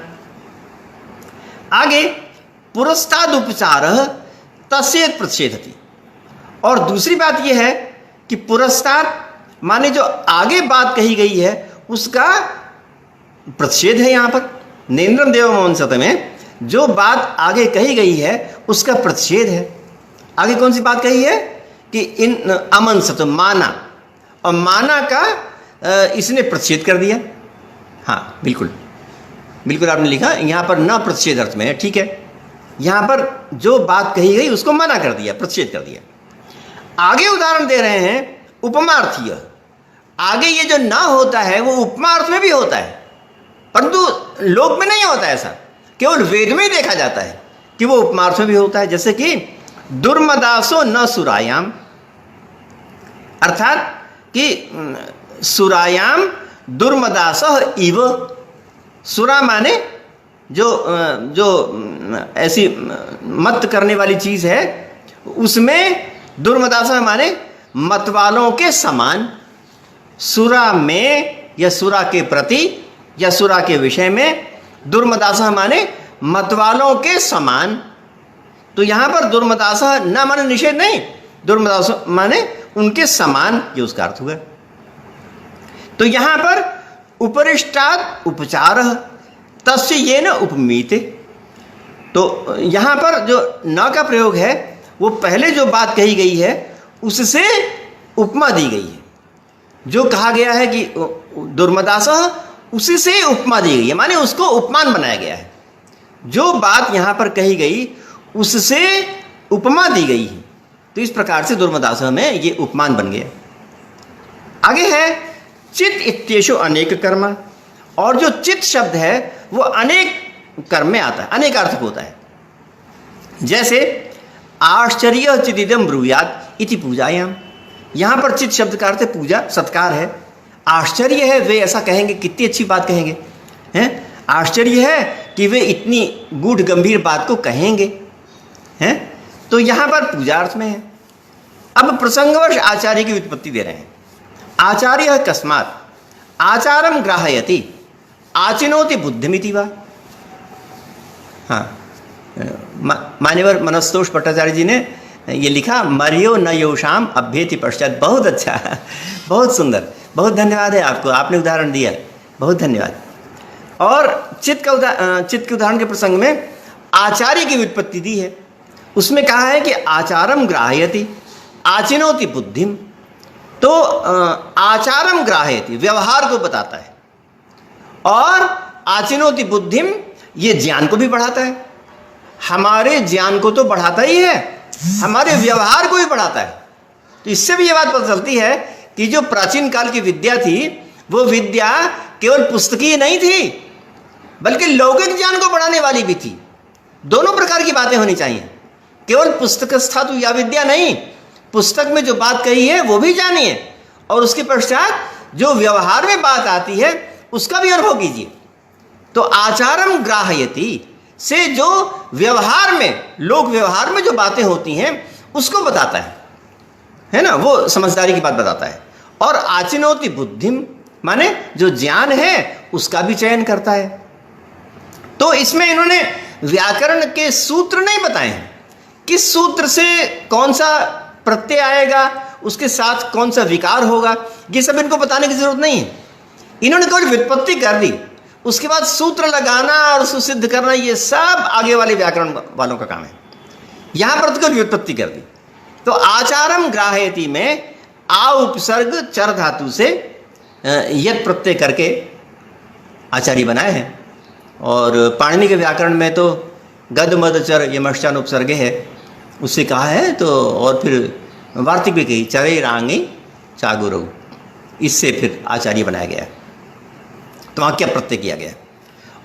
आगे पुरस्ताद उपचार तस्येत प्रतिषेधति, और दूसरी बात यह है कि पुरस्ताद माने जो आगे बात कही गई है उसका प्रतिषेध है। यहां पर नेन्द्रम देवम अमंसत में जो बात आगे कही गई है उसका प्रतिषेध है। आगे कौन सी बात कही है कि इन अमंसत माना, और माना का इसने प्रतिषेध कर दिया। हाँ, बिल्कुल आपने लिखा यहां पर न प्रतिषेध अर्थ में है, ठीक है। यहां पर जो बात कही गई उसको मना कर दिया, प्रतिषेध कर दिया। आगे उदाहरण दे रहे हैं उपमार्थीय, आगे ये जो ना होता है वो उपमार्थ में भी होता है, परंतु लोक में नहीं होता ऐसा, केवल वेद में ही देखा जाता है कि वो उपमार्थ में भी होता है। जैसे कि दुर्मदासो न सुरायाम, अर्थात कि सुरायाम दुर्मदास इव, सुरा माने जो ऐसी मत करने वाली चीज है उसमें, दुर्मदास माने मतवालों के समान, सुरा में या सुरा के प्रति या सुरा के विषय में, दुर्मदासा माने मतवालों के समान। तो यहां पर दुर्मदासा न माने निषेध नहीं, दुर्मदासा माने उनके समान, ये उसका अर्थ हुआ। तो यहां पर उपरिष्टात् उपचार तस्य ये न उपमीते, तो यहां पर जो न का प्रयोग है वो पहले जो बात कही गई है उससे उपमा दी गई है। जो कहा गया है कि दुर्मदास, उसी से उपमा दी गई है, माने उसको उपमान बनाया गया है। जो बात यहां पर कही गई उससे उपमा दी गई है, तो इस प्रकार से दुर्मदास में ये उपमान बन गया। आगे है चित इत्येषु अनेक कर्म, और जो चित शब्द है वो अनेक कर्म में आता है, अनेक अर्थ होता है। जैसे आश्चर्य चिदिदम ब्रूयात इति पूजायाम, यहां पर चित शब्द का अर्थ पूजा, सत्कार है। आश्चर्य है वे ऐसा कहेंगे, कितनी अच्छी बात कहेंगे, हैं। आश्चर्य है कि वे इतनी गूढ़ गंभीर बात को कहेंगे, हैं। तो यहां पर पूजा अर्थ में है। अब प्रसंगवश आचार्य की व्युत्पत्ति दे रहे हैं। आचार्य कस्मात् आचारम ग्राहयति आचिनोति बुद्धिमिति वा, हाँ, मान्यवर मनोस्तोष भट्टाचार्य जी ने ये लिखा, मरियो न योशाम अभ्येति पश्चात। बहुत अच्छा, बहुत सुंदर, बहुत धन्यवाद है आपको, आपने उदाहरण दिया, बहुत धन्यवाद। और चित्त के उदाहरण के प्रसंग में आचार्य की व्युत्पत्ति दी है। उसमें कहा है कि आचारम ग्राह्यति आचिनोति बुद्धिम। तो आचारम ग्राह्यति व्यवहार को बताता है, और आचिनोति बुद्धिम ये ज्ञान को भी बढ़ाता है। हमारे ज्ञान को तो बढ़ाता ही है, हमारे व्यवहार को भी बढ़ाता है। तो इससे भी ये बात पता चलती है कि जो प्राचीन काल की विद्या थी, वो विद्या केवल पुस्तकीय नहीं थी, बल्कि लौकिक ज्ञान को बढ़ाने वाली भी थी। दोनों प्रकार की बातें होनी चाहिए, केवल पुस्तकस्थातु या विद्या नहीं, पुस्तक में जो बात कही है वो भी जानिए, और उसके पश्चात जो व्यवहार में बात आती है उसका भी अनुभव कीजिए। तो आचारम ग्राह्यति से जो व्यवहार में, लोक व्यवहार में जो बातें होती हैं उसको बताता है ना, वो समझदारी की बात बताता है। और आचिनोति बुद्धिम माने जो ज्ञान है उसका भी चयन करता है। तो इसमें इन्होंने व्याकरण के सूत्र नहीं बताए हैं, किस सूत्र से कौन सा प्रत्यय आएगा, उसके साथ कौन सा विकार होगा, ये सब इनको बताने की जरूरत नहीं है। इन्होंने केवल व्युत्पत्ति कर दी, उसके बाद सूत्र लगाना और उसको सिद्ध करना ये सब आगे वाले व्याकरण वालों का काम है। यहां पर तो केवल व्युत्पत्ति कर दी। तो आचारम ग्राह्यति में आ उपसर्ग चर धातु से यत् प्रत्यय करके आचार्य बनाए हैं। और पाणिनि के व्याकरण में तो गद मद चर यमश्चान उपसर्ग है, उससे कहा है। तो और फिर वार्तिक भी कही, चरे रांगी चागुरऊ, इससे फिर आचार्य बनाया गया। तो वहाँ क्या प्रत्यय किया गया है।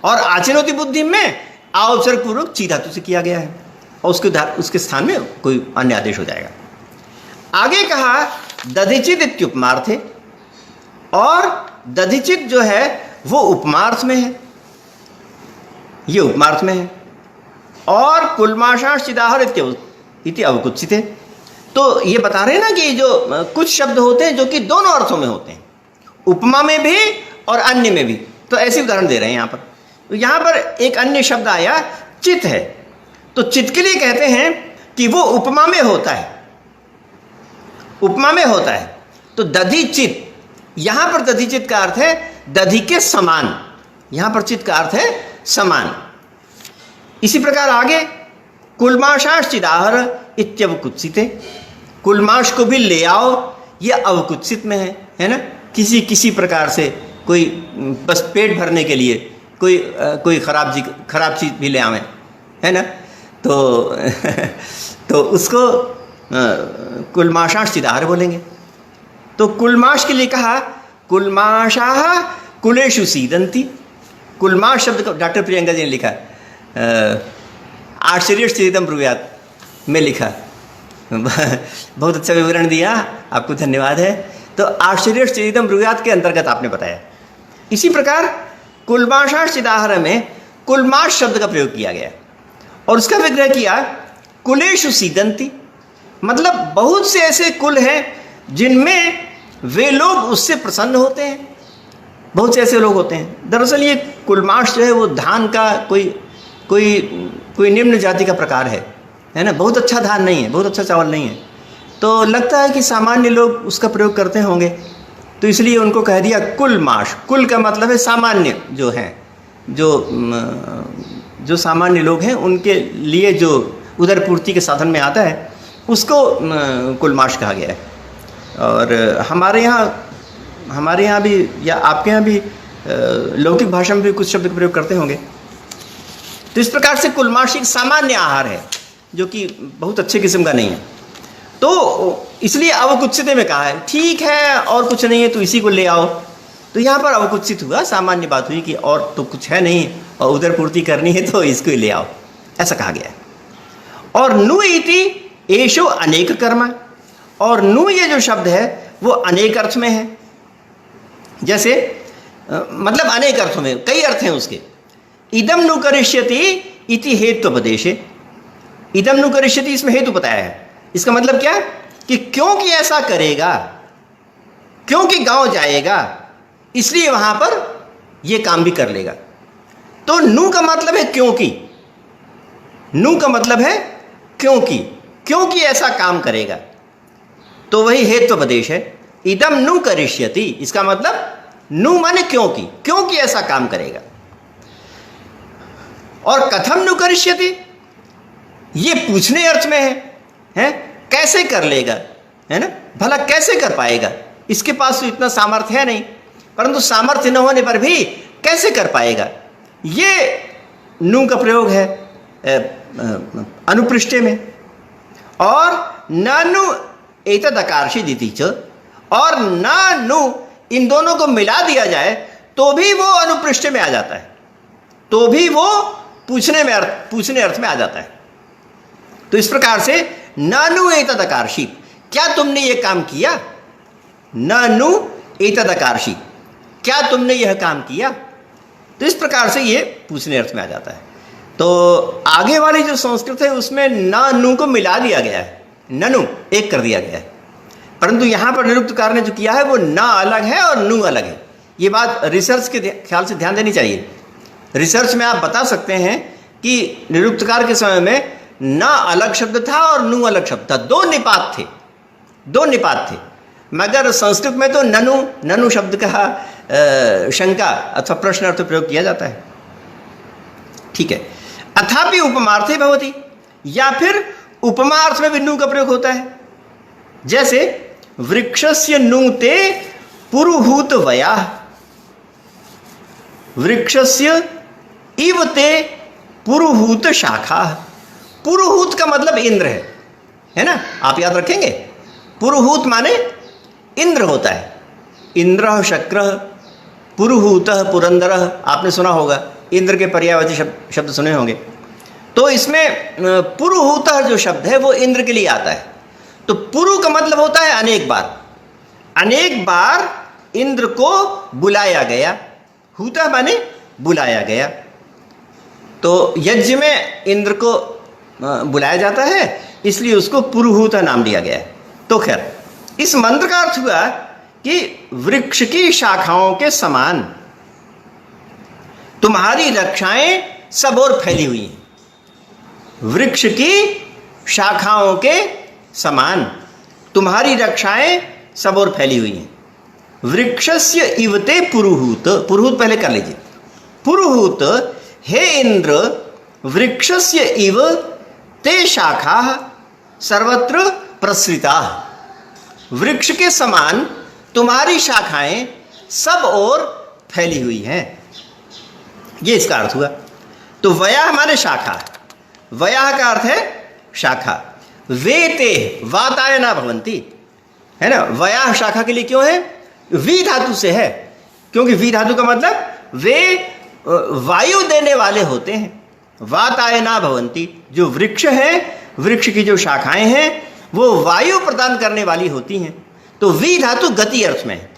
और आचिनोति बुद्धि में आ उपसर्ग पूर्वक ची धातु से किया गया है, और उसके स्थान में कोई अन्य आदेश हो जाएगा। आगे कहा दधिचित इत्युपमार्थे, और दधिचित जो है वो उपमार्थ में है, ये उपमार्थ में है। और कुलमाशांश चिदाहर इति अवकुत्सित है। तो ये बता रहे हैं ना कि जो कुछ शब्द होते हैं जो कि दोनों अर्थों में होते हैं, उपमा में भी और अन्य में भी। तो ऐसे उदाहरण दे रहे हैं यहाँ पर। तो यहाँ पर एक अन्य शब्द आया चित है, तो चित के लिए कहते हैं कि वो उपमा में होता है, उपमा में होता है। तो दधि चित, यहाँ पर दधि चित का अर्थ है दधि के समान, यहाँ पर चित का अर्थ है समान। इसी प्रकार आगे कुलमाशांश चिदाहर इत्यवकुत्सिते, कुलमाश को भी ले आओ, ये अवकुत्सित में है ना। किसी प्रकार से कोई बस पेट भरने के लिए कोई खराब चीज़ भी ले आवें, है ना। तो उसको कुलमाशांश चिदाहर बोलेंगे। तो कुलमाश के लिए कहा कुलमाशाः कुलेषु सीदन्ति। कुलमाश शब्द को डॉक्टर प्रियंका जी ने लिखा, आश्चर्यश्चेदम ब्रूयात में लिखा, बहुत अच्छा विवरण दिया, आपको धन्यवाद है। तो आश्चर्यश्चेदम ब्रूयात के अंतर्गत आपने बताया। इसी प्रकार कुलमाशांश चिदाहर में कुलमाश शब्द का प्रयोग किया गया और उसका विग्रह किया कुलेषु सीदन्ति, मतलब बहुत से ऐसे कुल हैं जिनमें वे लोग उससे प्रसन्न होते हैं, बहुत से ऐसे लोग होते हैं। दरअसल ये कुलमाश जो है वो धान का कोई निम्न जाति का प्रकार है ना। बहुत अच्छा धान नहीं है, बहुत अच्छा चावल नहीं है, तो लगता है कि सामान्य लोग उसका प्रयोग करते होंगे, तो इसलिए उनको कह दिया कुलमाश। कुल का मतलब है सामान्य जो हैं, जो सामान्य लोग हैं उनके लिए जो उदर पूर्ति के साधन में आता है उसको कुलमाश कहा गया है। और हमारे यहाँ भी या आपके यहाँ भी लौकिक भाषा में भी कुछ शब्द का प्रयोग करते होंगे। तो इस प्रकार से कुलमाश एक सामान्य आहार है जो कि बहुत अच्छे किस्म का नहीं है, तो इसलिए अवकुत्सित में कहा है। ठीक है, और कुछ नहीं है तो इसी को ले आओ। तो यहाँ पर अवकुत्सित हुआ, सामान्य बात हुई कि और तो कुछ है नहीं और उधर पूर्ति करनी है तो इसको ही ले आओ, ऐसा कहा गया है। और नु इति एषो अनेक कर्म, और नु ये जो शब्द है वो अनेक अर्थ में है। जैसे मतलब अनेक अर्थों में, कई अर्थ हैं उसके। इदम नु करिष्यति इति हेत्वपदेशे, इदम नु करिष्यति इसमें हेतु बताया है। इसका मतलब क्या कि क्योंकि ऐसा करेगा, क्योंकि गांव जाएगा इसलिए वहां पर यह काम भी कर लेगा। तो नु का मतलब है क्योंकि, नु का मतलब है क्योंकि, क्योंकि ऐसा काम करेगा, तो वही हेत्वोपदेश है। इदम नु करिष्यति, इसका मतलब नु माने क्योंकि, क्योंकि ऐसा काम करेगा। और कथम नु करिष्यति, ये पूछने अर्थ में है? कैसे कर लेगा, है ना, भला कैसे कर पाएगा, इसके पास तो इतना सामर्थ्य है नहीं, परंतु सामर्थ्य न होने पर भी कैसे कर पाएगा, ये नु का प्रयोग है अनुपृष्ठे में। और नानु एतद आकर्षित इति च, और नानु इन दोनों को मिला दिया जाए तो भी वो अनुपृष्ठे में आ जाता है, तो भी वो पूछने अर्थ में आ जाता है। तो इस प्रकार से नानु एतद आकर्षित, क्या तुमने ये काम किया, नानु एतद आकर्षित, क्या तुमने यह काम किया, तो इस प्रकार से ये पूछने अर्थ में आ जाता है। तो आगे वाली जो संस्कृत है उसमें ना नु को मिला दिया गया है, ननु एक कर दिया गया है, परंतु यहाँ पर निरुक्तकार ने जो किया है वो ना अलग है और नु अलग है। ये बात रिसर्च के ख्याल से ध्यान देनी चाहिए। रिसर्च में आप बता सकते हैं कि निरुक्तकार के समय में ना अलग शब्द था और नु अलग शब्द था, दो निपात थे, मगर संस्कृत में तो ननु शब्द का शंका अथवा प्रश्न अर्थ प्रयोग किया जाता है। ठीक है, अथापि उपमार्थे भवति, या फिर उपमार्थ में भी नु का प्रयोग होता है। जैसे वृक्षस्य नुते पुरुहूत वया, वृक्षस्य इव ते पुरुहूत शाखा। पुरुहूत का मतलब इंद्र है ना, आप याद रखेंगे। पुरुहूत माने इंद्र होता है, इंद्र शक्र पुरुहूत पुरंदर, आपने सुना होगा, इंद्र के पर्यायवाची शब्द सुने होंगे। तो इसमें पुरुहूत जो शब्द है वो इंद्र के लिए आता है। तो पुरु का मतलब होता है अनेक बार इंद्र को बुलाया गया, हूता माने बुलाया गया। तो यज्ञ में इंद्र को बुलाया जाता है, इसलिए उसको पुरुहूता नाम दिया गया है। तो खैर, इस मंत्र का अर्थ हुआ कि वृक्ष की शाखाओं के समान तुम्हारी रक्षाएं सब ओर फैली हुई हैं। वृक्ष की शाखाओं के समान तुम्हारी रक्षाएं सब ओर फैली हुई हैं। वृक्षस्य इवते पुरुहूत, पुरुहूत पहले कर लीजिए, पुरुहूत हे इंद्र वृक्षस्य इव ते शाखा सर्वत्र प्रसृता, वृक्ष के समान तुम्हारी शाखाएं सब ओर फैली हुई हैं। ये इसका अर्थ हुआ। तो वया माने शाखा, वया का अर्थ है शाखा। वेते वातायना भवंती, है ना, वया शाखा के लिए क्यों है, वी धातु से है, क्योंकि वी धातु का मतलब वे वायु देने वाले होते हैं। वातायना भवंती, जो वृक्ष है, वृक्ष की जो शाखाएं हैं वो वायु प्रदान करने वाली होती हैं। तो वी धातु गति अर्थ में है,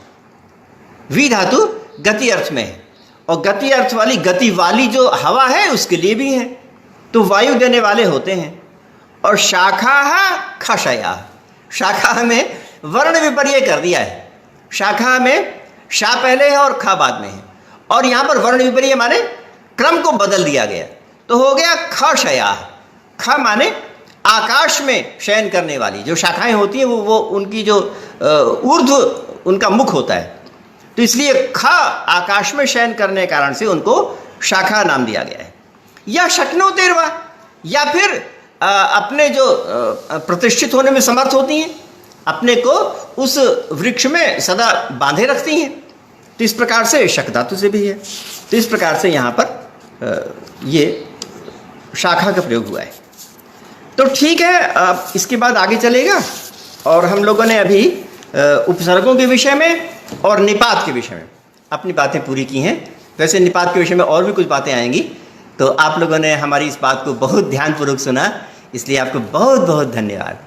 वी धातु गति अर्थ में है, और गति अर्थ वाली, गति वाली जो हवा है उसके लिए भी है, तो वायु देने वाले होते हैं। और शाखा खशया, शाखा में वर्ण विपर्य कर दिया है, शाखा में शा पहले है और खा बाद में है, और यहाँ पर वर्ण विपर्य माने क्रम को बदल दिया गया, तो हो गया खशया। ख माने आकाश में शयन करने वाली जो शाखाएं होती हैं वो उनकी जो ऊर्ध्व उनका मुख होता है, तो इसलिए ख आकाश में शयन करने के कारण से उनको शाखा नाम दिया गया है। या शक्नोतेर्वा, या फिर अपने जो प्रतिष्ठित होने में समर्थ होती हैं, अपने को उस वृक्ष में सदा बांधे रखती हैं, तो इस प्रकार से शक धातु से भी है। तो इस प्रकार से यहाँ पर ये शाखा का प्रयोग हुआ है। तो ठीक है, अब इसके बाद आगे चलेगा, और हम लोगों ने अभी उपसर्गों के विषय में और निपात के विषय में अपनी बातें पूरी की हैं। वैसे निपात के विषय में और भी कुछ बातें आएंगी, तो आप लोगों ने हमारी इस बात को बहुत ध्यानपूर्वक सुना, इसलिए आपको बहुत बहुत धन्यवाद।